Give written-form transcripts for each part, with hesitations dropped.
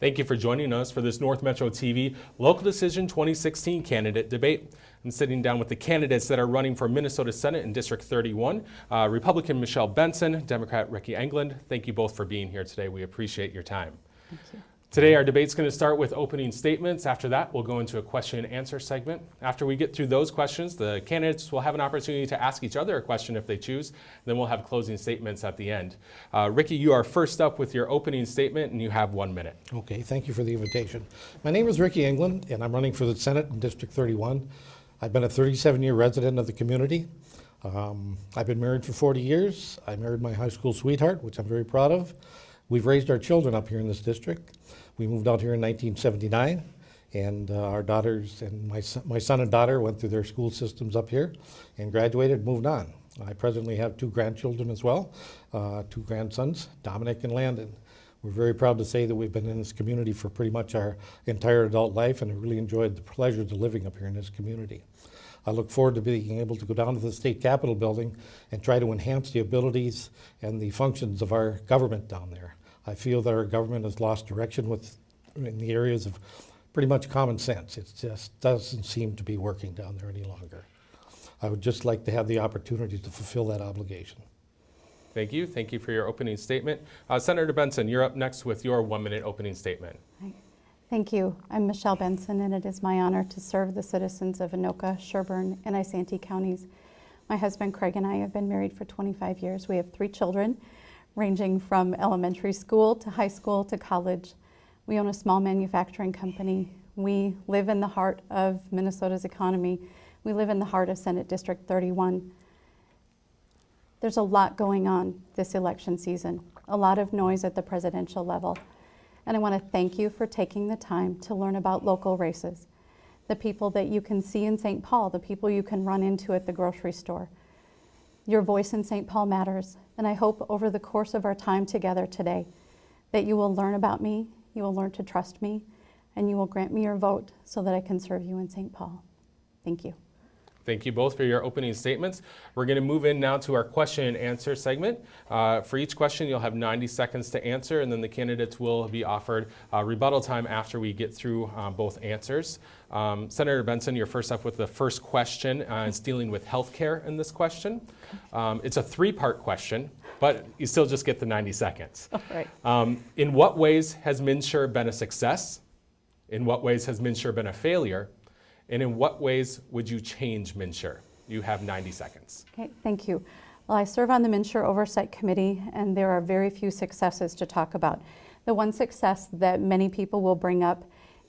Thank you for joining us for this North Metro TV Local Decision 2016 candidate debate. I'm sitting down with the candidates that are running for Minnesota Senate in District 31, Republican Michelle Benson, Democrat Ricky England. Thank you both for being here today. We appreciate your time. Thank you. Today our debate's going to start with opening statements. After that, we'll go into a question and answer segment. After we get through those questions, the candidates will have an opportunity to ask each other a question if they choose. Then we'll have closing statements at the end. Ricky, you are first up with your opening statement, and you have 1 minute. Okay, thank you for the invitation. My name is Ricky England, and I'm running for the Senate in District 31. I've been a 37-year resident of the community. I've been married for 40 years. I married my high school sweetheart, which I'm very proud of. We've raised our children up here in this district. We moved out here in 1979, and our daughters and my son and daughter went through their school systems up here and graduated, moved on. I presently have 2 grandchildren as well, 2 grandsons, Dominic and Landon. We're very proud to say that we've been in this community for pretty much our entire adult life, and have really enjoyed the pleasures of living up here in this community. I look forward to being able to go down to the state capitol building and try to enhance the abilities and the functions of our government down there. I feel that our government has lost direction in the areas of pretty much common sense. It just doesn't seem to be working down there any longer. I would just like to have the opportunity to fulfill that obligation. Thank you. Thank you for your opening statement. Senator Benson, you're up next with your 1 minute opening statement. Thank you. I'm Michelle Benson, and it is my honor to serve the citizens of Anoka, Sherburne, and Isanti counties. My husband Craig and I have been married for 25 years. We have 3 children, ranging from elementary school to high school to college. We own a small manufacturing company. We live in the heart of Minnesota's economy. We live in the heart of Senate District 31. There's a lot going on this election season, a lot of noise at the presidential level. And I want to thank you for taking the time to learn about local races, the people that you can see in St. Paul, the people you can run into at the grocery store. Your voice in St. Paul matters, and I hope over the course of our time together today that you will learn about me, you will learn to trust me, and you will grant me your vote so that I can serve you in St. Paul. Thank you. Thank you both for your opening statements. We're going to move in now to our question and answer segment. For each question, you'll have 90 seconds to answer, and then the candidates will be offered rebuttal time after we get through both answers. Senator Benson, you're first up with the first question. It's dealing with health care in this question. It's a 3-part question, but you still just get the 90 seconds. All right. In what ways has MNsure been a success? In what ways has MNsure been a failure? And in what ways would you change MNsure? You have 90 seconds. Okay, thank you. Well, I serve on the MNsure Oversight Committee, and there are very few successes to talk about. The one success that many people will bring up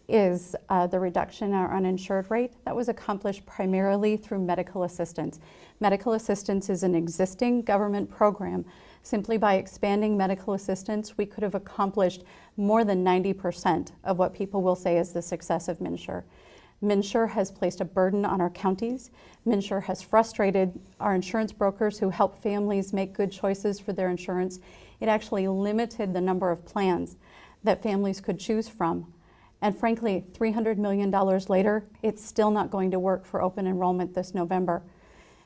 is the reduction in our uninsured rate. That was accomplished primarily through medical assistance. Medical assistance is an existing government program. Simply by expanding medical assistance, we could have accomplished more than 90% of what people will say is the success of MNsure. MNsure has placed a burden on our counties. MNsure has frustrated our insurance brokers who help families make good choices for their insurance. It actually limited the number of plans that families could choose from. And frankly, $300 million later, it's still not going to work for open enrollment this November.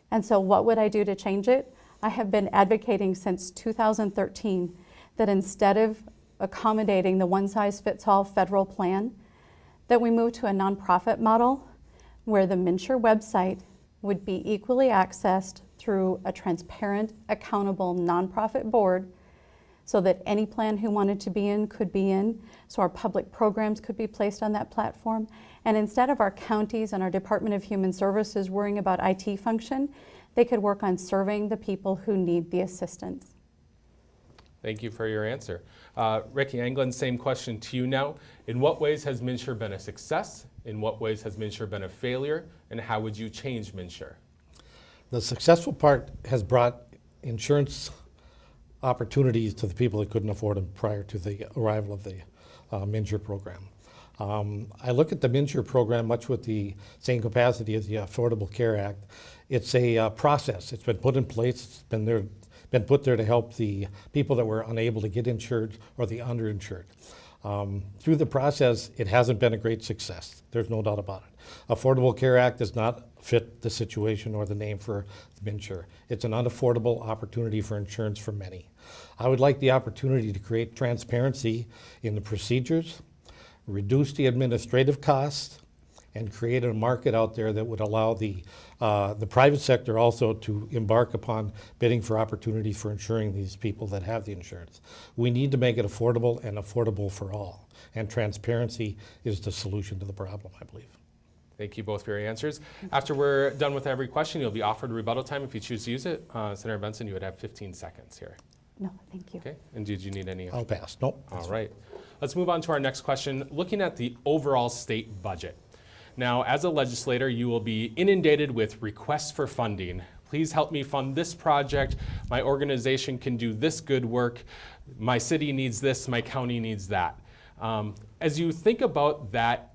And so what would I do to change it? I have been advocating since 2013 that instead of accommodating the one-size-fits-all federal plan, that we move to a nonprofit model where the MNsure website would be equally accessed through a transparent, accountable nonprofit board so that any plan who wanted to be in could be in, so our public programs could be placed on that platform. And instead of our counties and our Department of Human Services worrying about IT function, they could work on serving the people who need the assistance. Thank you for your answer. Ricky England, same question to you now. In what ways has MNsure been a success? In what ways has MNsure been a failure? And how would you change MNsure? The successful part has brought insurance opportunities to the people that couldn't afford them prior to the arrival of the MNsure program. I look at the MNsure program much with the same capacity as the Affordable Care Act. It's a process. It's been put in place. It's been put there to help the people that were unable to get insured or the underinsured. Through the process, it hasn't been a great success. There's no doubt about it. Affordable Care Act does not fit the situation or the name for MNsure. It's an unaffordable opportunity for insurance for many. I would like the opportunity to create transparency in the procedures, reduce the administrative costs, and create a market out there that would allow the private sector also to embark upon bidding for opportunities for insuring these people that have the insurance. We need to make it affordable and affordable for all. And transparency is the solution to the problem, I believe. Thank you both for your answers. After we're done with every question, you'll be offered rebuttal time if you choose to use it. Senator Benson, you would have 15 seconds here. No, thank you. Okay, and did you need any? I'll pass. Nope. All right. Let's move on to our next question. Looking at the overall state budget. Now, as a legislator, you will be inundated with requests for funding. Please help me fund this project. My organization can do this good work. My city needs this. My county needs that. As you think about that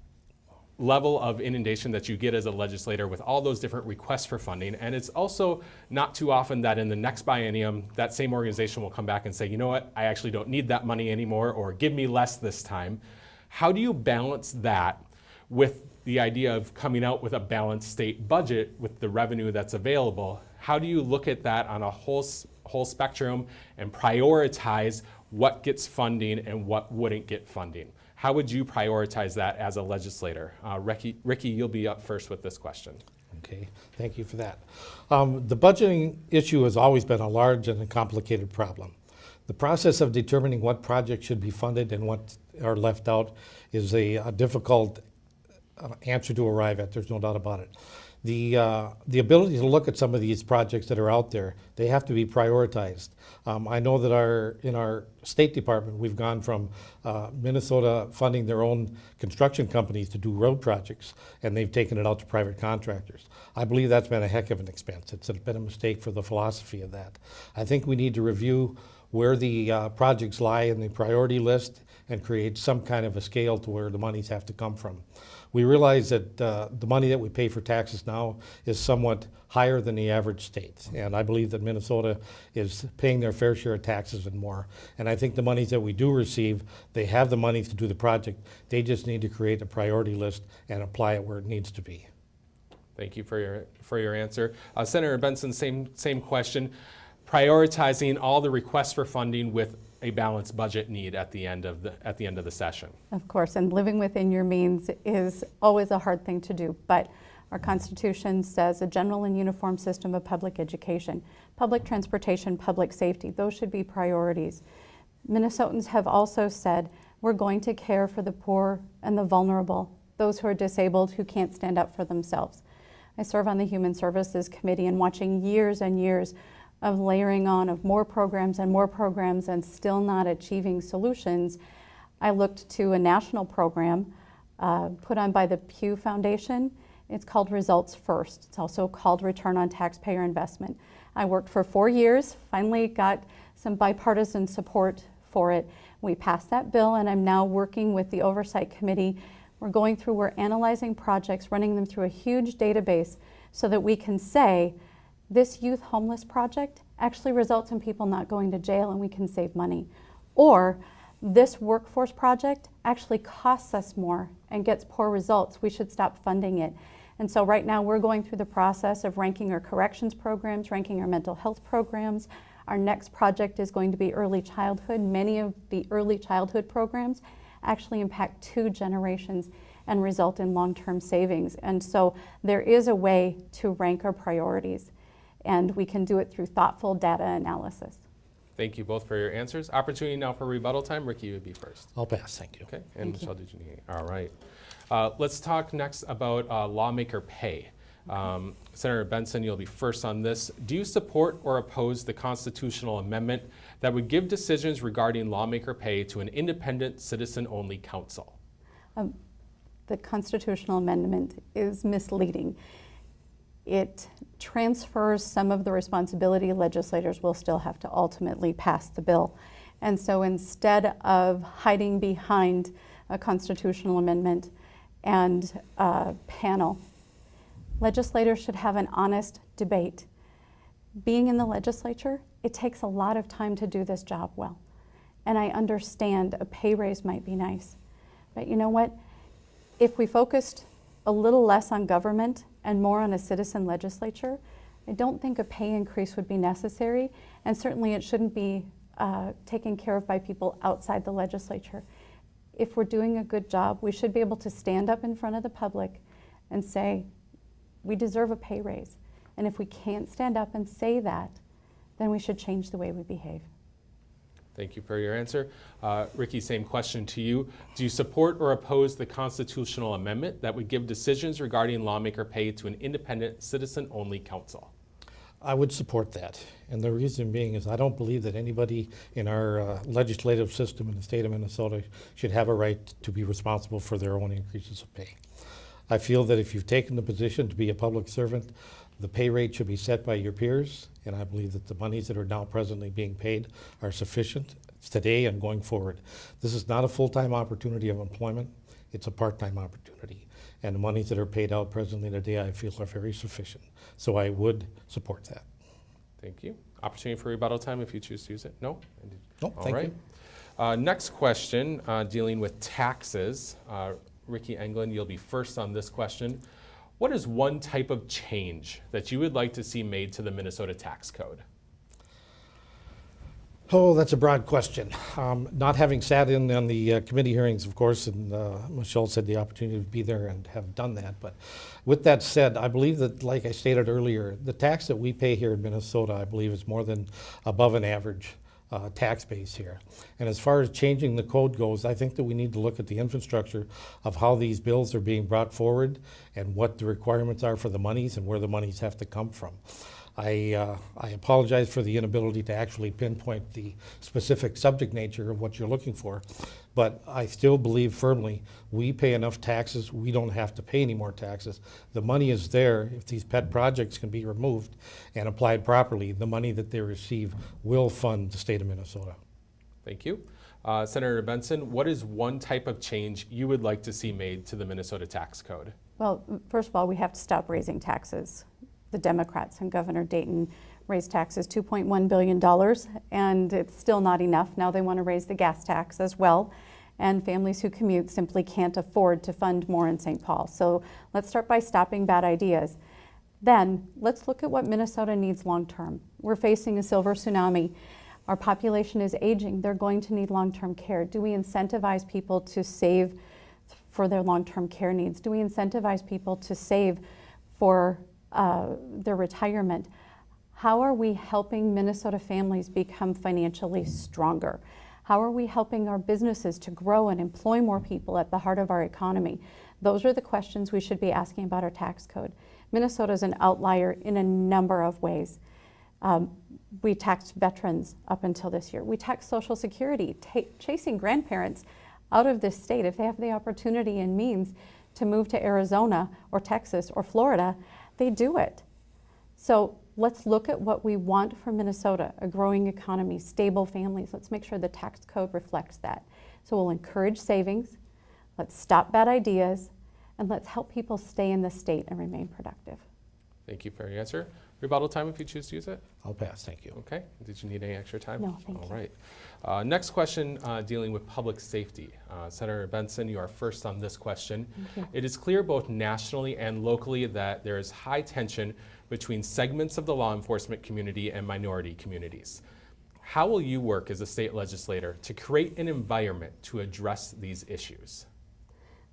level of inundation that you get as a legislator with all those different requests for funding, and it's also not too often that in the next biennium, that same organization will come back and say, you know what, I actually don't need that money anymore, or give me less this time. How do you balance that with the idea of coming out with a balanced state budget with the revenue that's available? How do you look at that on a whole spectrum and prioritize what gets funding and what wouldn't get funding? How would you prioritize that as a legislator? Ricky, you'll be up first with this question. Okay, thank you for that. The budgeting issue has always been a large and a complicated problem. The process of determining what projects should be funded and what are left out is a difficult answer to arrive at. There's no doubt about it. The ability to look at some of these projects that are out there, they have to be prioritized. I know that in our State Department, we've gone from Minnesota funding their own construction companies to do road projects, and they've taken it out to private contractors. I believe that's been a heck of an expense. It's been a mistake for the philosophy of that. I think we need to review where the projects lie in the priority list and create some kind of a scale to where the monies have to come from. We realize that the money that we pay for taxes now is somewhat higher than the average state. And I believe that Minnesota is paying their fair share of taxes and more. And I think the monies that we do receive, they have the money to do the project. They just need to create a priority list and apply it where it needs to be. Thank you for your answer. Senator Benson, same question. Prioritizing all the requests for funding with a balanced budget need at the end of the session. Of course, and living within your means is always a hard thing to do, but our Constitution says a general and uniform system of public education, public transportation, public safety, those should be priorities. Minnesotans have also said we're going to care for the poor and the vulnerable, those who are disabled, who can't stand up for themselves. I serve on the Human Services Committee, and watching years and years of layering on of more programs and still not achieving solutions, I looked to a national program put on by the Pew Foundation. It's called Results First. It's also called Return on Taxpayer Investment. I worked for 4 years, finally got some bipartisan support for it. We passed that bill, and I'm now working with the Oversight Committee. We're analyzing projects, running them through a huge database so that we can say, this youth homeless project actually results in people not going to jail and we can save money. Or this workforce project actually costs us more and gets poor results. We should stop funding it. And so right now we're going through the process of ranking our corrections programs, ranking our mental health programs. Our next project is going to be early childhood. Many of the early childhood programs actually impact 2 generations and result in long-term savings. And so there is a way to rank our priorities, and we can do it through thoughtful data analysis. Thank you both for your answers. Opportunity now for rebuttal time. Ricky, you would be first. I'll pass, thank you. Okay, and Michelle, did you need? All right. Let's talk next about lawmaker pay. Senator Benson, you'll be first on this. Do you support or oppose the constitutional amendment that would give decisions regarding lawmaker pay to an independent, citizen-only council? The constitutional amendment is misleading. It transfers some of the responsibility. Legislators will still have to ultimately pass the bill. And so instead of hiding behind a constitutional amendment and a panel, legislators should have an honest debate. Being in the legislature, it takes a lot of time to do this job well. And I understand a pay raise might be nice. But you know what? If we focused a little less on government and more on a citizen legislature, I don't think a pay increase would be necessary, and certainly it shouldn't be taken care of by people outside the legislature. if we're doing a good job, we should be able to stand up in front of the public and say, we deserve a pay raise. And if we can't stand up and say that, then we should change the way we behave. Thank you for your answer. Ricky, same question to you. Do you support or oppose the constitutional amendment that would give decisions regarding lawmaker pay to an independent, citizen-only council? I would support that. And the reason being is I don't believe that anybody in our legislative system in the state of Minnesota should have a right to be responsible for their own increases of pay. I feel that if you've taken the position to be a public servant, the pay rate should be set by your peers, and I believe that the monies that are now presently being paid are sufficient today and going forward. This is not a full-time opportunity of employment, it's a part-time opportunity. And the monies that are paid out presently today, I feel are very sufficient. So I would support that. Thank you. Opportunity for rebuttal time if you choose to use it. No? No, All thank right. you. Next question, dealing with taxes. Ricky Englund, you'll be first on this question. What is one type of change that you would like to see made to the Minnesota tax code? Oh, that's a broad question. Not having sat in on the committee hearings, of course, and Michelle said the opportunity to be there and have done that. But with that said, I believe that, like I stated earlier, the tax that we pay here in Minnesota, I believe, is more than above an average tax base here. And as far as changing the code goes, I think that we need to look at the infrastructure of how these bills are being brought forward and what the requirements are for the monies and where the monies have to come from. I apologize for the inability to actually pinpoint the specific subject nature of what you're looking for, but I still believe firmly we pay enough taxes, we don't have to pay any more taxes. The money is there. If these pet projects can be removed and applied properly, the money that they receive will fund the state of Minnesota. Thank you. Senator Benson, what is one type of change you would like to see made to the Minnesota tax code? Well, first of all, we have to stop raising taxes. The Democrats and Governor Dayton raised taxes $2.1 billion, and it's still not enough. Now they want to raise the gas tax as well, and families who commute simply can't afford to fund more in St. Paul. So let's start by stopping bad ideas. Then let's look at what Minnesota needs long-term. We're facing a silver tsunami. Our population is aging. They're going to need long-term care. Do we incentivize people to save for their long-term care needs? Do we incentivize people to save for their retirement? How are we helping Minnesota families become financially stronger? How are we helping our businesses to grow and employ more people at the heart of our economy? Those are the questions we should be asking about our tax code. Minnesota is an outlier in a number of ways. We taxed veterans up until this year. We taxed Social Security, chasing grandparents out of this state. If they have the opportunity and means to move to Arizona or Texas or Florida, they do it. So let's look at what we want for Minnesota: a growing economy, stable families. Let's make sure the tax code reflects that. So we'll encourage savings, let's stop bad ideas, and let's help people stay in the state and remain productive. Thank you for your answer. Rebuttal time if you choose to use it. I'll pass, thank you. Okay. Did you need any extra time? No, thank you. All right. Next question, dealing with public safety. Senator Benson, you are first on this question. Thank you. It is clear both nationally and locally that there is high tension between segments of the law enforcement community and minority communities. How will you work as a state legislator to create an environment to address these issues?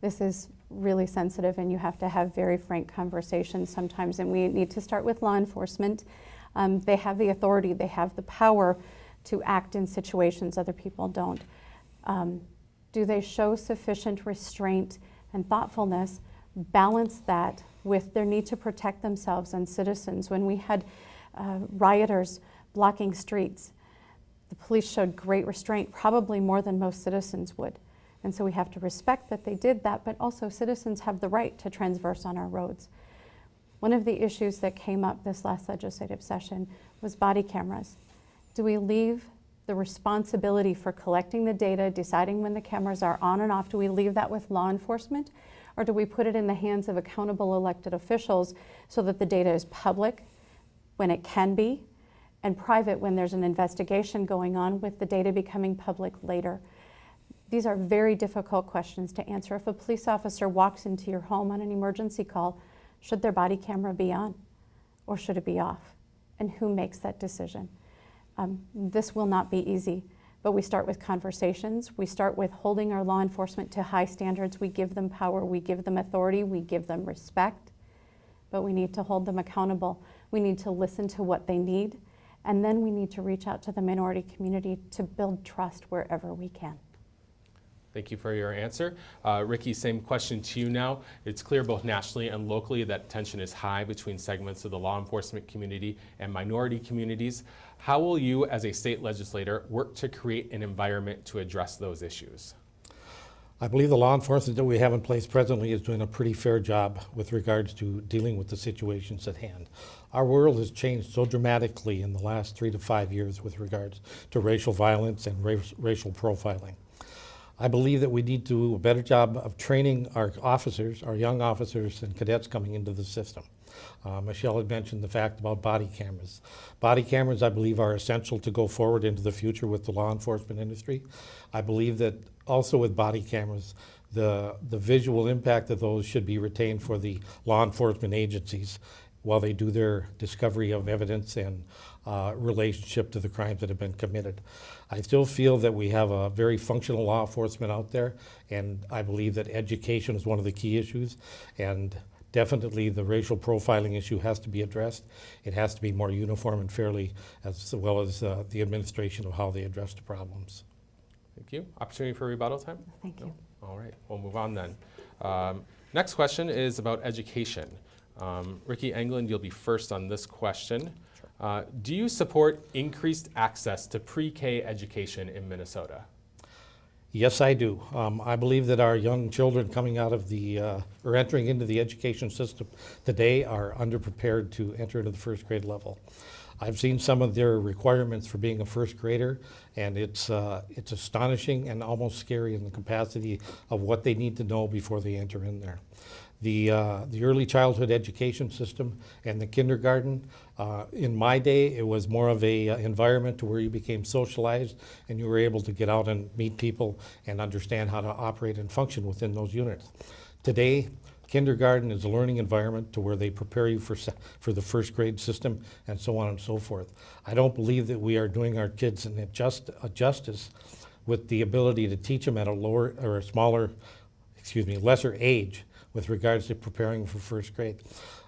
This is really sensitive, and you have to have very frank conversations sometimes, and we need to start with law enforcement. They have the authority, they have the power to act in situations other people don't. Do they show sufficient restraint and thoughtfulness? Balance that with their need to protect themselves and citizens. When we had rioters blocking streets, the police showed great restraint, probably more than most citizens would. And so we have to respect that they did that, but also citizens have the right to transverse on our roads. One of the issues that came up this last legislative session was body cameras. Do we leave the responsibility for collecting the data, deciding when the cameras are on and off, do we leave that with law enforcement? Or do we put it in the hands of accountable elected officials so that the data is public when it can be, and private when there's an investigation going on, with the data becoming public later? These are very difficult questions to answer. If a police officer walks into your home on an emergency call, should their body camera be on or should it be off? And who makes that decision? This will not be easy, But we start with conversations. We start with holding our law enforcement to high standards. We give them power, we give them authority, we give them respect. But we need to hold them accountable. We need to listen to what they need. And then we need to reach out to the minority community to build trust wherever we can. Thank you for your answer. Ricky, same question to you now. It's clear both nationally and locally that tension is high between segments of the law enforcement community and minority communities. How will you, as a state legislator, work to create an environment to address those issues? I believe the law enforcement that we have in place presently is doing a pretty fair job with regards to dealing with the situations at hand. Our world has changed so dramatically in the last 3 to 5 years with regards to racial violence and racial profiling. I believe that we need to do a better job of training our officers, our young officers and cadets coming into the system. Michelle had mentioned the fact about body cameras. Body cameras, I believe, are essential to go forward into the future with the law enforcement industry. I believe that also with body cameras, the visual impact of those should be retained for the law enforcement agencies while they do their discovery of evidence and relationship to the crimes that have been committed. I still feel that we have a very functional law enforcement out there, and I believe that education is one of the key issues, and definitely the racial profiling issue has to be addressed. It has to be more uniform and fairly, as well as the administration of how they address the problems. Thank you. Opportunity for rebuttal time? Thank you. All right, we'll move on then. Next question is about education. Ricky Englund, you'll be first on this question. Do you support increased access to pre-K education in Minnesota? Yes, I do. I believe that our young children coming out of or entering into the education system today are underprepared to enter into the first grade level. I've seen some of their requirements for being a first grader, and it's astonishing and almost scary in the capacity of what they need to know before they enter in there. The early childhood education system and the kindergarten, in my day, it was more of a environment to where you became socialized and you were able to get out and meet people and understand how to operate and function within those units. Today, kindergarten is a learning environment to where they prepare you for the first grade system and so on and so forth. I don't believe that we are doing our kids a justice with the ability to teach them at a lesser age with regards to preparing for first grade.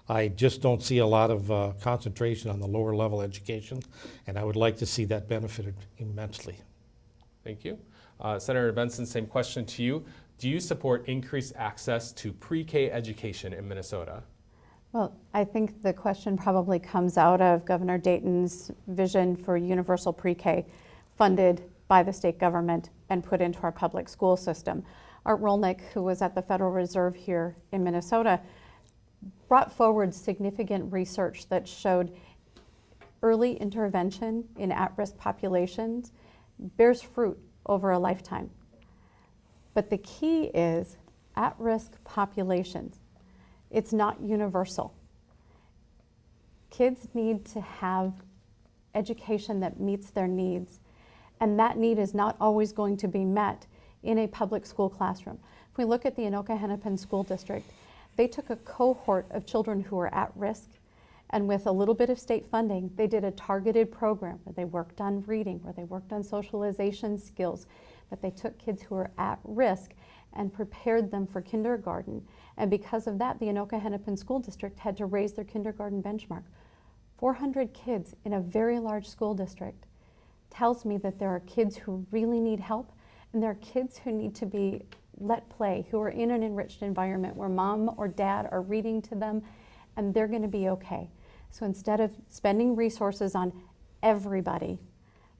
I just don't see a lot of concentration on the lower level education, and I would like to see that benefited immensely. Thank you. Senator Benson, same question to you. Do you support increased access to pre-K education in Minnesota? Well, I think the question probably comes out of Governor Dayton's vision for universal pre-K, funded by the state government and put into our public school system. Art Rolnick, who was at the Federal Reserve here in Minnesota, brought forward significant research that showed early intervention in at-risk populations bears fruit over a lifetime. But the key is at-risk populations. It's not universal. Kids need to have education that meets their needs, and that need is not always going to be met in a public school classroom. If we look at the Anoka Hennepin School District, they took a cohort of children who were at risk, and with a little bit of state funding, they did a targeted program where they worked on reading, where they worked on socialization skills, but they took kids who were at risk and prepared them for kindergarten. And because of that, the Anoka Hennepin School District had to raise their kindergarten benchmark. 400 kids in a very large school district tells me that there are kids who really need help, and there are kids who need to be let play, who are in an enriched environment where mom or dad are reading to them, and they're going to be okay. So instead of spending resources on everybody,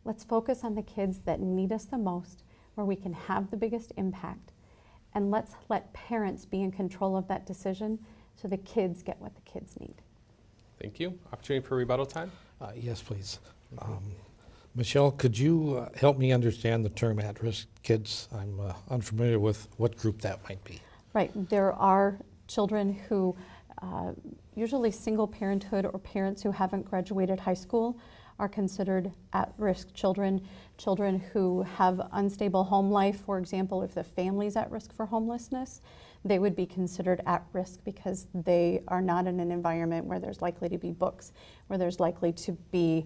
let's focus on the kids that need us the most, where we can have the biggest impact, and let's let parents be in control of that decision so the kids get what the kids need. Thank you. Opportunity for rebuttal time? Yes, please. Michelle, could you help me understand the term at-risk kids? I'm unfamiliar with what group that might be. Right. There are children who, usually single parenthood or parents who haven't graduated high school, are considered at-risk children. Children who have unstable home life, for example, if the family's at risk for homelessness, they would be considered at risk because they are not in an environment where there's likely to be books, where there's likely to be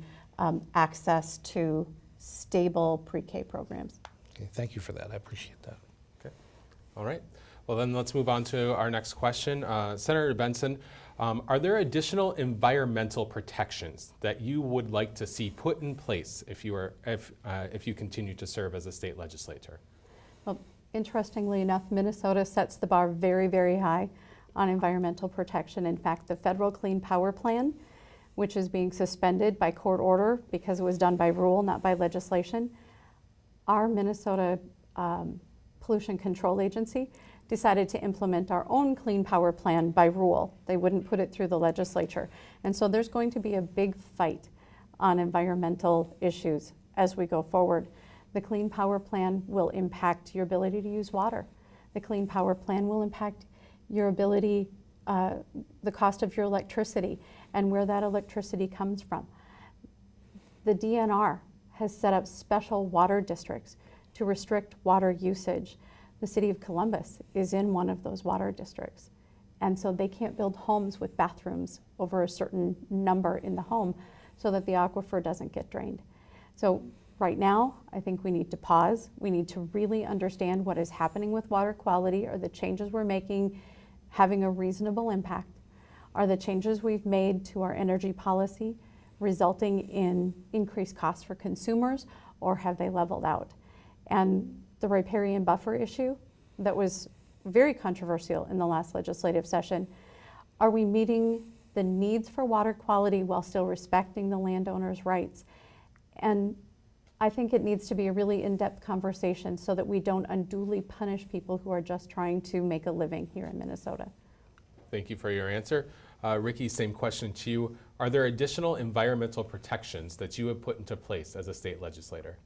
access to stable pre-K programs. Okay, thank you for that. I appreciate that. Okay. All right. Well, then let's move on to our next question. Senator Benson, are there additional environmental protections that you would like to see put in place if you continue to serve as a state legislator? Well, interestingly enough, Minnesota sets the bar very, very high on environmental protection. In fact, the Federal Clean Power Plan, which is being suspended by court order because it was done by rule, not by legislation, our Minnesota Pollution Control Agency decided to implement our own Clean Power Plan by rule. They wouldn't put it through the legislature. And so there's going to be a big fight on environmental issues as we go forward. The Clean Power Plan will impact your ability to use water. The Clean Power Plan will impact your ability, the cost of your electricity and where that electricity comes from. The DNR has set up special water districts to restrict water usage. The city of Columbus is in one of those water districts. And so they can't build homes with bathrooms over a certain number in the home so that the aquifer doesn't get drained. So right now, I think we need to pause. We need to really understand what is happening with water quality. Are the changes we're making having a reasonable impact? Are the changes we've made to our energy policy resulting in increased costs for consumers, or have they leveled out? And the riparian buffer issue that was very controversial in the last legislative session, are we meeting the needs for water quality while still respecting the landowner's rights? And I think it needs to be a really in-depth conversation so that we don't unduly punish people who are just trying to make a living here in Minnesota. Thank you for your answer. Ricky, same question to you. Are there additional environmental protections that you have put into place as a state legislator?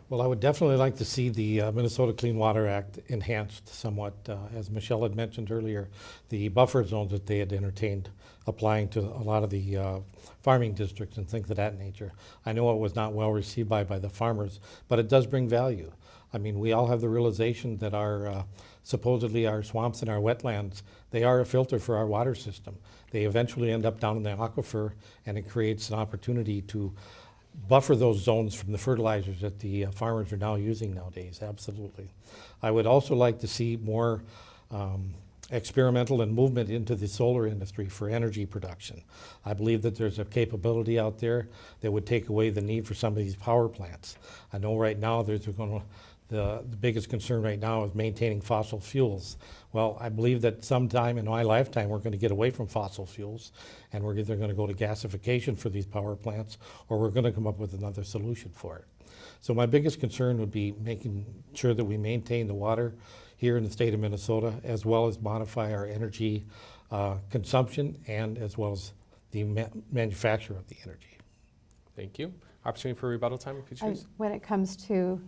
Well, I would definitely like to see the Minnesota Clean Water Act enhanced somewhat. As Michelle had mentioned earlier, the buffer zones that they had entertained applying to a lot of the farming districts and things of that nature. I know it was not well received by the farmers, but it does bring value. I mean, we all have the realization that our supposedly our swamps and our wetlands, they are a filter for our water system. They eventually end up down in the aquifer, and it creates an opportunity to buffer those zones from the fertilizers that the farmers are now using nowadays, absolutely. I would also like to see more experimental and movement into the solar industry for energy production. I believe that there's a capability out there that would take away the need for some of these power plants. I know right now the biggest concern right now is maintaining fossil fuels. Well, I believe that sometime in my lifetime we're going to get away from fossil fuels, and we're either going to go to gasification for these power plants, or we're going to come up with another solution for it. So my biggest concern would be making sure that we maintain the water here in the state of Minnesota, as well as modify our energy consumption, and as well as the manufacture of the energy. Thank you. Opportunity for rebuttal time if you choose. When it comes to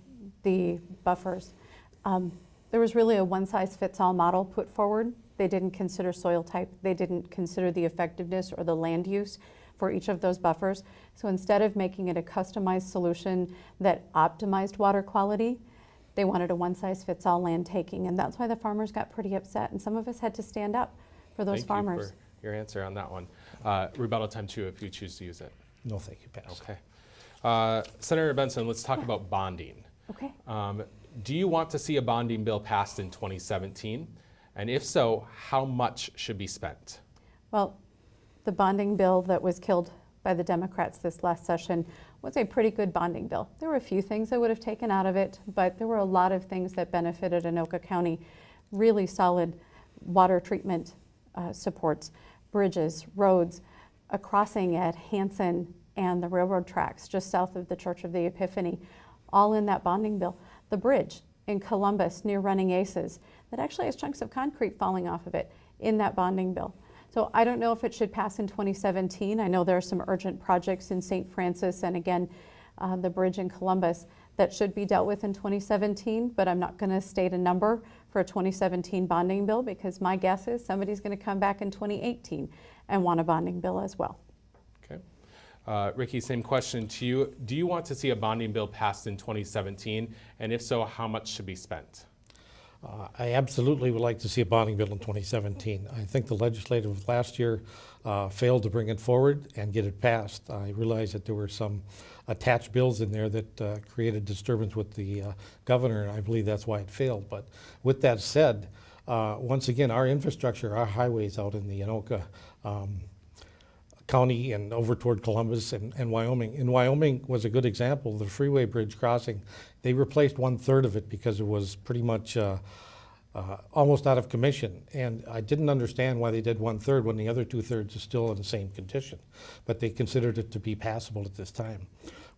the buffers, there was really a one-size-fits-all model put forward. They didn't consider soil type. They didn't consider the effectiveness or the land use for each of those buffers. So instead of making it a customized solution that optimized water quality, they wanted a one-size-fits-all land taking. And that's why the farmers got pretty upset. And some of us had to stand up for those farmers. Thank you for your answer on that one. Rebuttal time too if you choose to use it. No, thank you, pass. Okay. Senator Benson, let's talk about bonding. Okay. Do you want to see a bonding bill passed in 2017? And if so, how much should be spent? Well, the bonding bill that was killed by the Democrats this last session was a pretty good bonding bill. There were a few things I would have taken out of it, but there were a lot of things that benefited Anoka County. Really solid water treatment supports, bridges, roads, a crossing at Hanson and the railroad tracks just south of the Church of the Epiphany, all in that bonding bill. The bridge in Columbus near Running Aces that actually has chunks of concrete falling off of it in that bonding bill. So I don't know if it should pass in 2017. I know there are some urgent projects in St. Francis and again, the bridge in Columbus that should be dealt with in 2017, but I'm not going to state a number for a 2017 bonding bill because my guess is somebody's going to come back in 2018 and want a bonding bill as well. Okay. Ricky, same question to you. Do you want to see a bonding bill passed in 2017? And if so, how much should be spent? I absolutely would like to see a bonding bill in 2017. I think the legislative last year failed to bring it forward and get it passed. I realize that there were some attached bills in there that created disturbance with the governor, and I believe that's why it failed. But with that said, once again, our infrastructure, our highways out in the Anoka County and over toward Columbus and Wyoming. And Wyoming was a good example. The freeway bridge crossing, they replaced 1/3 of it because it was pretty much almost out of commission. And I didn't understand why they did 1/3 when the other 2/3 is still in the same condition. But they considered it to be passable at this time.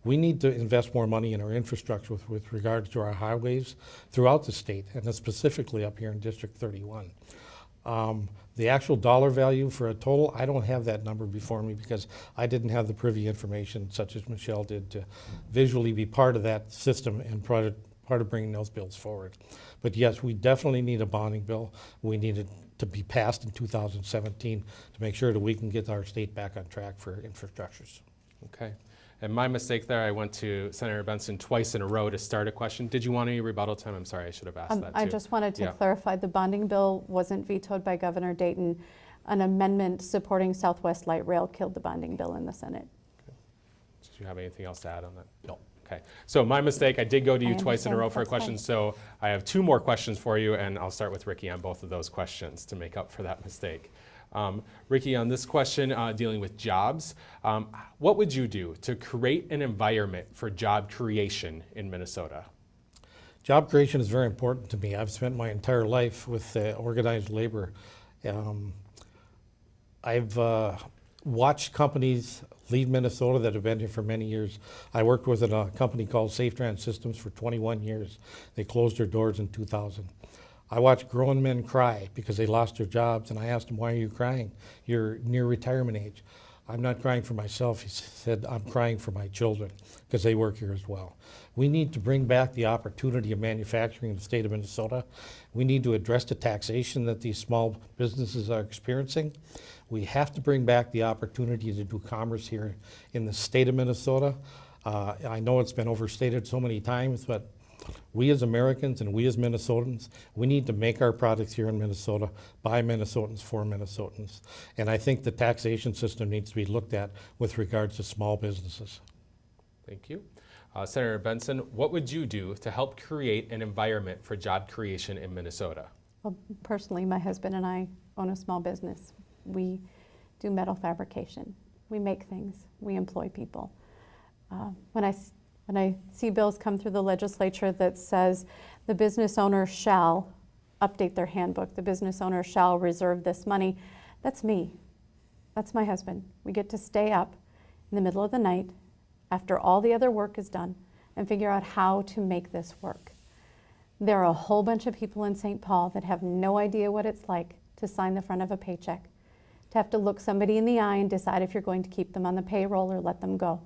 We need to invest more money in our infrastructure with regards to our highways throughout the state, and specifically up here in District 31. The actual dollar value for a total, I don't have that number before me because I didn't have the privy information such as Michelle did to visually be part of that system and part of bringing those bills forward. But yes, we definitely need a bonding bill. We need it to be passed in 2017 to make sure that we can get our state back on track for infrastructures. Okay. And my mistake there, I went to Senator Benson twice in a row to start a question. Did you want any rebuttal time? I'm sorry, I should have asked that too. I just wanted to Yeah. clarify, the bonding bill wasn't vetoed by Governor Dayton. An amendment supporting Southwest Light Rail killed the bonding bill in the Senate. Did you have anything else to add on that? No. Okay. So my mistake, I did go to you I twice in a understand. row for a That's question, fine. so I have 2 more questions for you, and I'll start with Ricky on both of those questions to make up for that mistake. Ricky, on this question dealing with jobs, what would you do to create an environment for job creation in Minnesota? Job creation is very important to me. I've spent my entire life with organized labor. I've watched companies leave Minnesota that have been here for many years. I worked with a company called Safe Trans Systems for 21 years. They closed their doors in 2000. I watched grown men cry because they lost their jobs, and I asked them, why are you crying? You're near retirement age. I'm not crying for myself, he said, I'm crying for my children because they work here as well. We need to bring back the opportunity of manufacturing in the state of Minnesota. We need to address the taxation that these small businesses are experiencing. We have to bring back the opportunity to do commerce here in the state of Minnesota. I know it's been overstated so many times, but we as Americans and we as Minnesotans, we need to make our products here in Minnesota by Minnesotans for Minnesotans. And I think the taxation system needs to be looked at with regards to small businesses. Thank you. Senator Benson, what would you do to help create an environment for job creation in Minnesota? Well, personally, my husband and I own a small business. We do metal fabrication. We make things. We employ people. When I see bills come through the legislature that says the business owner shall update their handbook, the business owner shall reserve this money, that's me. That's my husband. We get to stay up in the middle of the night after all the other work is done and figure out how to make this work. There are a whole bunch of people in St. Paul that have no idea what it's like to sign the front of a paycheck, to have to look somebody in the eye and decide if you're going to keep them on the payroll or let them go.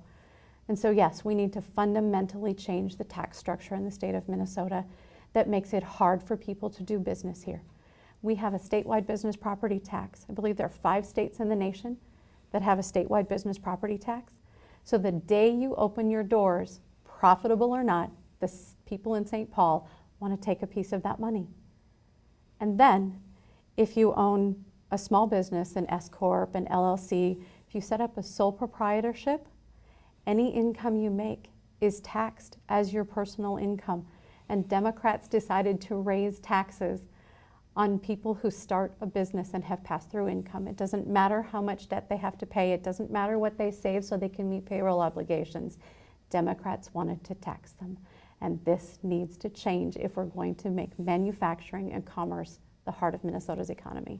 And so yes, we need to fundamentally change the tax structure in the state of Minnesota that makes it hard for people to do business here. We have a statewide business property tax. I believe there are 5 states in the nation that have a statewide business property tax. So the day you open your doors, profitable or not, the people in St. Paul want to take a piece of that money. And then if you own a small business, an S Corp, an LLC, if you set up a sole proprietorship, any income you make is taxed as your personal income. And Democrats decided to raise taxes on people who start a business and have pass-through income. It doesn't matter how much debt they have to pay. It doesn't matter what they save so they can meet payroll obligations. Democrats wanted to tax them. And this needs to change if we're going to make manufacturing and commerce the heart of Minnesota's economy.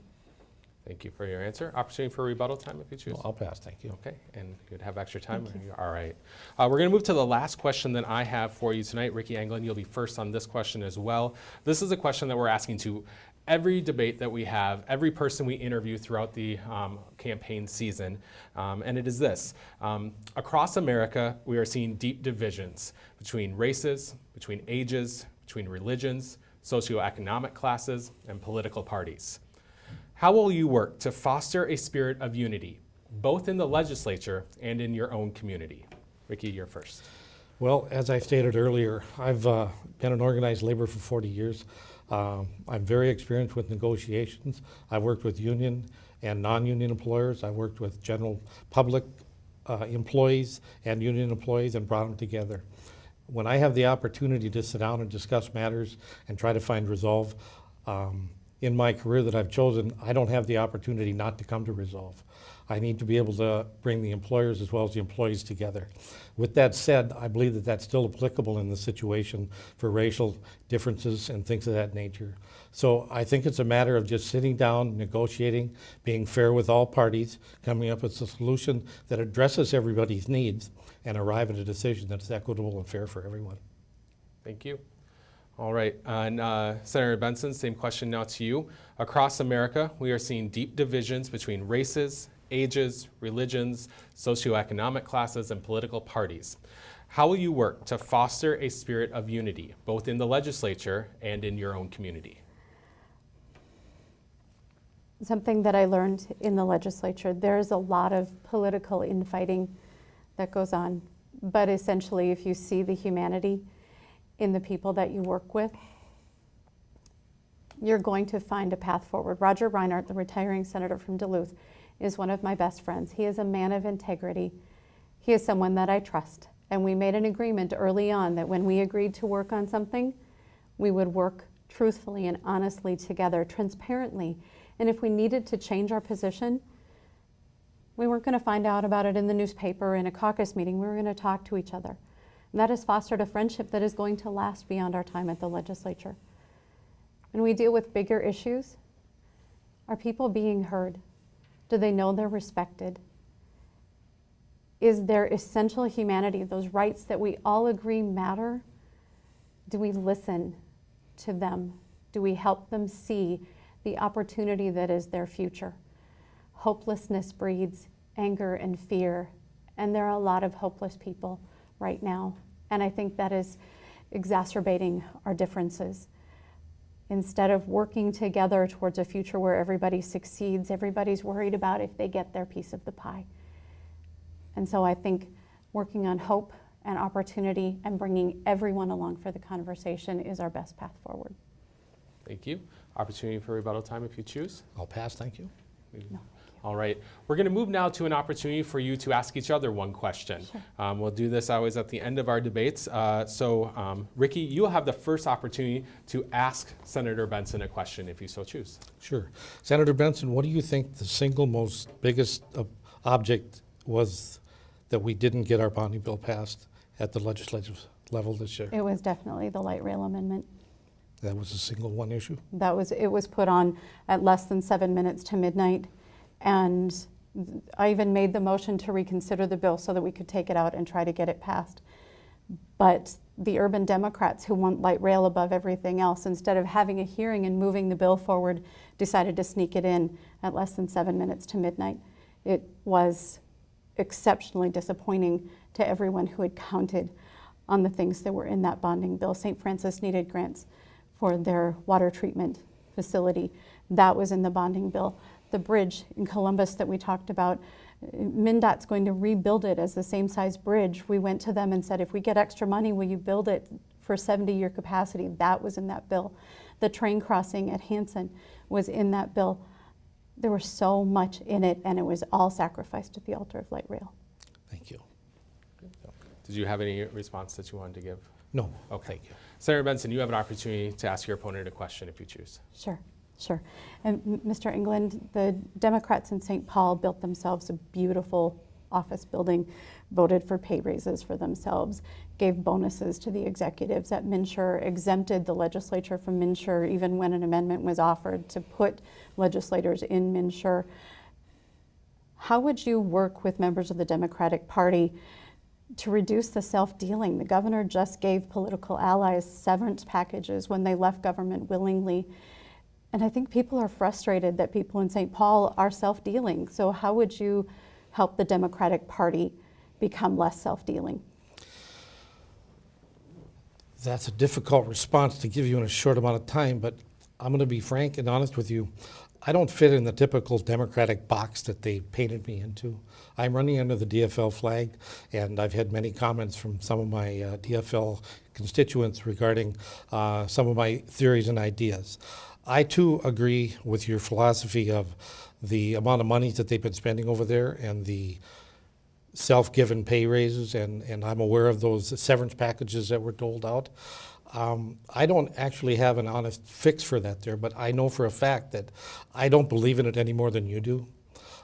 Thank you for your answer. Opportunity for rebuttal time if you choose. Well, I'll pass, thank you. Okay, and you'd have extra time? Thank you. All right. We're going to move to the last question that I have for you tonight. Ricky Anglin, you'll be first on this question as well. This is a question that we're asking to every debate that we have, every person we interview throughout the campaign season, and it is this. Across America, we are seeing deep divisions between races, between ages, between religions, socioeconomic classes, and political parties. How will you work to foster a spirit of unity, both in the legislature and in your own community? Ricky, you're first. Well, as I stated earlier, I've been in organized labor for 40 years. I'm very experienced with negotiations. I've worked with union and non-union employers. I worked with general public employees and union employees and brought them together. When I have the opportunity to sit down and discuss matters and try to find resolve, in my career that I've chosen, I don't have the opportunity not to come to resolve. I need to be able to bring the employers as well as the employees together. With that said, I believe that that's still applicable in the situation for racial differences and things of that nature. So I think it's a matter of just sitting down, negotiating, being fair with all parties, coming up with a solution that addresses everybody's needs, and arrive at a decision that's equitable and fair for everyone. Thank you. All right, and Senator Benson, same question now to you. Across America, we are seeing deep divisions between races, ages, religions, socioeconomic classes, and political parties. How will you work to foster a spirit of unity, both in the legislature and in your own community? Something that I learned in the legislature, there's a lot of political infighting that goes on, but essentially if you see the humanity in the people that you work with, you're going to find a path forward. Roger Reinhardt, the retiring senator from Duluth, is one of my best friends. He is a man of integrity. He is someone that I trust. And we made an agreement early on that when we agreed to work on something, we would work truthfully and honestly together, transparently. And if we needed to change our position, we weren't going to find out about it in the newspaper or in a caucus meeting. We were going to talk to each other. And that has fostered a friendship that is going to last beyond our time at the legislature. When we deal with bigger issues, are people being heard? Do they know they're respected? Is there essential humanity, those rights that we all agree matter? Do we listen to them? Do we help them see the opportunity that is their future? Hopelessness breeds anger and fear, and there are a lot of hopeless people right now, and I think that is exacerbating our differences. Instead of working together towards a future where everybody succeeds, everybody's worried about if they get their piece of the pie. And so I think working on hope and opportunity and bringing everyone along for the conversation is our best path forward. Thank you. Opportunity for rebuttal time if you choose. I'll pass, thank you. No. All right, we're going to move now to an opportunity for you to ask each other one question. Sure. We'll do this always at the end of our debates. Ricky, you'll have the first opportunity to ask Senator Benson a question if you so choose. Sure. Senator Benson, what do you think the single most biggest object was that we didn't get our bonding bill passed at the legislative level this year? It was definitely the light rail amendment. That was a single one issue? It was put on at less than 7 minutes to midnight. And I even made the motion to reconsider the bill so that we could take it out and try to get it passed. But the urban Democrats who want light rail above everything else, instead of having a hearing and moving the bill forward, decided to sneak it in at less than 7 minutes to midnight. It was exceptionally disappointing to everyone who had counted on the things that were in that bonding bill. St. Francis needed grants for their water treatment facility. That was in the bonding bill. The bridge in Columbus that we talked about, MnDOT's going to rebuild it as the same size bridge. We went to them and said, if we get extra money, will you build it for 70-year capacity? That was in that bill. The train crossing at Hanson was in that bill. There was so much in it, and it was all sacrificed at the altar of light rail. Thank you. Did you have any response that you wanted to give? No. Okay. Thank you. Senator Benson, you have an opportunity to ask your opponent a question if you choose. Sure. Sure. And Mr. England, the Democrats in St. Paul built themselves a beautiful office building, voted for pay raises for themselves, gave bonuses to the executives at MNsure, exempted the legislature from MNsure even when an amendment was offered to put legislators in MNsure. How would you work with members of the Democratic Party to reduce the self-dealing? The governor just gave political allies severance packages when they left government willingly. And I think people are frustrated that people in St. Paul are self-dealing. So how would you help the Democratic Party become less self-dealing? That's a difficult response to give you in a short amount of time, but I'm going to be frank and honest with you. I don't fit in the typical Democratic box that they painted me into. I'm running under the DFL flag, and I've had many comments from some of my DFL constituents regarding some of my theories and ideas. I too agree with your philosophy of the amount of money that they've been spending over there and the self-given pay raises, and I'm aware of those severance packages that were doled out. I don't actually have an honest fix for that there, but I know for a fact that I don't believe in it any more than you do.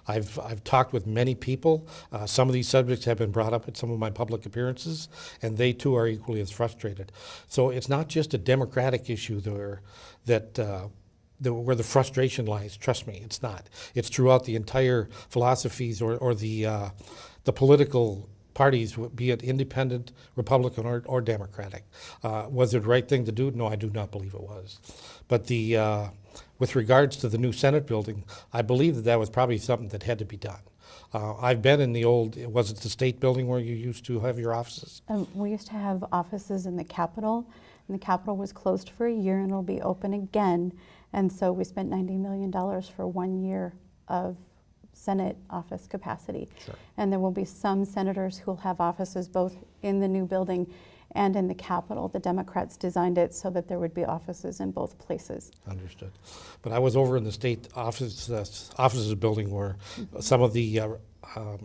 I've talked with many people. Some of these subjects have been brought up at some of my public appearances, and they too are equally as frustrated. So it's not just a Democratic issue there where the frustration lies. Trust me, it's not. It's throughout the entire philosophies or the political parties, be it independent, Republican, or Democratic. Was it the right thing to do? No, I do not believe it was. But with regards to the new Senate building, I believe that was probably something that had to be done. I've been in the old, was it the state building where you used to have your offices? We used to have offices in the Capitol, and the Capitol was closed for a year and it'll be open again. And so we spent $90 million for 1 year of Senate office capacity. Sure. And there will be some senators who will have offices both in the new building and in the Capitol. The Democrats designed it so that there would be offices in both places. Understood. But I was over in the state offices building where some of the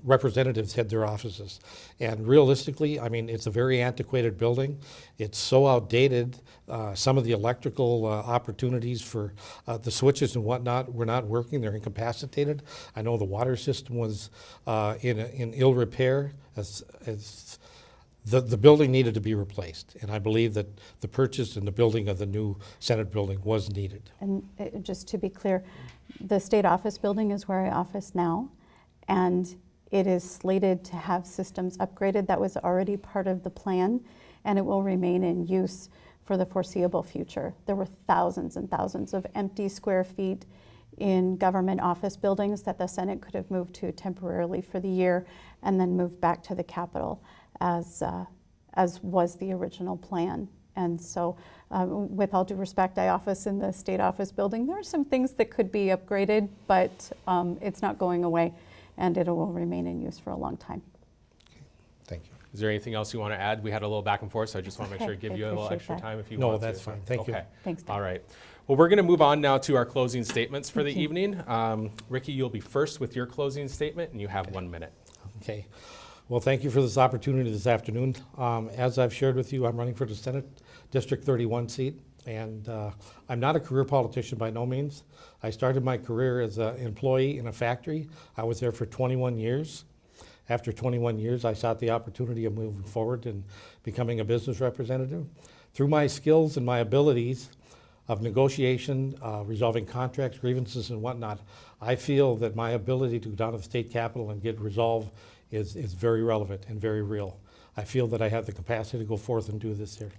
representatives had their offices. And realistically, I mean, it's a very antiquated building. It's so outdated. Some of the electrical opportunities for the switches and whatnot were not working. They're incapacitated. I know the water system was in ill repair. The building needed to be replaced, and I believe that the purchase and the building of the new Senate building was needed. And just to be clear, the state office building is where I office now, and it is slated to have systems upgraded. That was already part of the plan, and it will remain in use for the foreseeable future. There were thousands and thousands of empty square feet in government office buildings that the Senate could have moved to temporarily for the year and then moved back to the Capitol as was the original plan. And so with all due respect, I office in the state office building. There are some things that could be upgraded, but it's not going away, and it will remain in use for a long time. Thank you. Is there anything else you want to add? We had a little back and forth, so I just want to make sure to give I you a little appreciate extra that. time if you No, want to. that's fine. Thank you. Okay. Thanks, Tom. All right. Well, we're going to move on now to our closing statements for the evening. Ricky, you'll be first with your closing statement, and you have 1 minute. Okay. Well, thank you for this opportunity this afternoon. As I've shared with you, I'm running for the Senate District 31 seat, and I'm not a career politician by no means. I started my career as an employee in a factory. I was there for 21 years. After 21 years, I sought the opportunity of moving forward and becoming a business representative. Through my skills and my abilities of negotiation, resolving contracts, grievances, and whatnot, I feel that my ability to go down to the state capitol and get resolved is very relevant and very real. I feel that I have the capacity to go forth and do this here.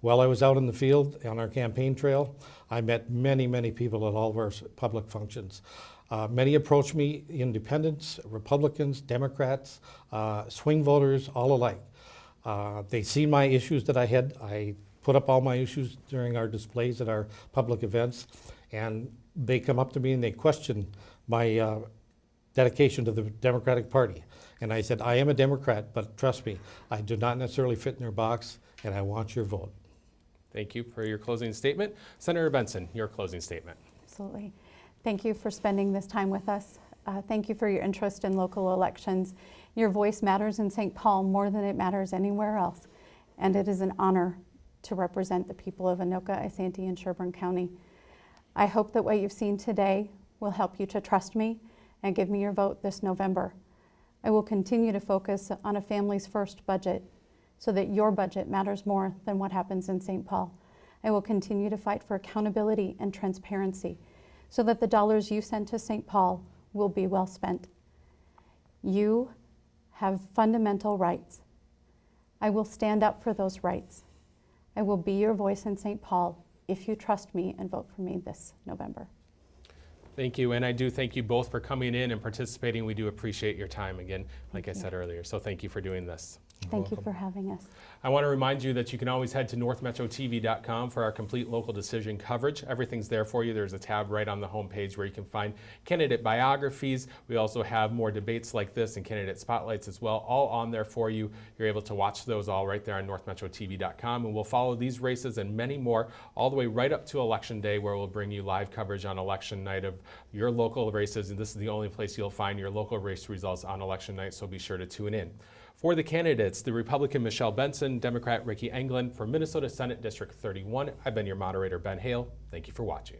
While I was out in the field on our campaign trail, I met many, many people at all of our public functions. Many approached me, independents, Republicans, Democrats, swing voters, all alike. They see my issues that I had. I put up all my issues during our displays at our public events, and they come up to me and they question my dedication to the Democratic Party. And I said, I am a Democrat, but trust me, I do not necessarily fit in their box, and I want your vote. Thank you for your closing statement. Senator Benson, your closing statement. Absolutely. Thank you for spending this time with us. Thank you for your interest in local elections. Your voice matters in St. Paul more than it matters anywhere else, and it is an honor to represent the people of Anoka, Isanti, and Sherburne County. I hope that what you've seen today will help you to trust me and give me your vote this November. I will continue to focus on a family's first budget so that your budget matters more than what happens in St. Paul. I will continue to fight for accountability and transparency so that the dollars you send to St. Paul will be well spent. You have fundamental rights. I will stand up for those rights. I will be your voice in St. Paul if you trust me and vote for me this November. Thank you, and I do thank you both for coming in and participating. We do appreciate your time again, like I said earlier, so thank you for doing this. Thank you for having us. I want to remind you that you can always head to northmetrotv.com for our complete local decision coverage. Everything's there for you. There's a tab right on the homepage where you can find candidate biographies. We also have more debates like this and candidate spotlights as well, all on there for you. You're able to watch those all right there on northmetrotv.com, and we'll follow these races and many more all the way right up to Election Day, where we'll bring you live coverage on election night of your local races, and this is the only place you'll find your local race results on election night, so be sure to tune in. For the candidates, the Republican Michelle Benson, Democrat Ricky Englund. For Minnesota Senate District 31, I've been your moderator, Ben Hale. Thank you for watching.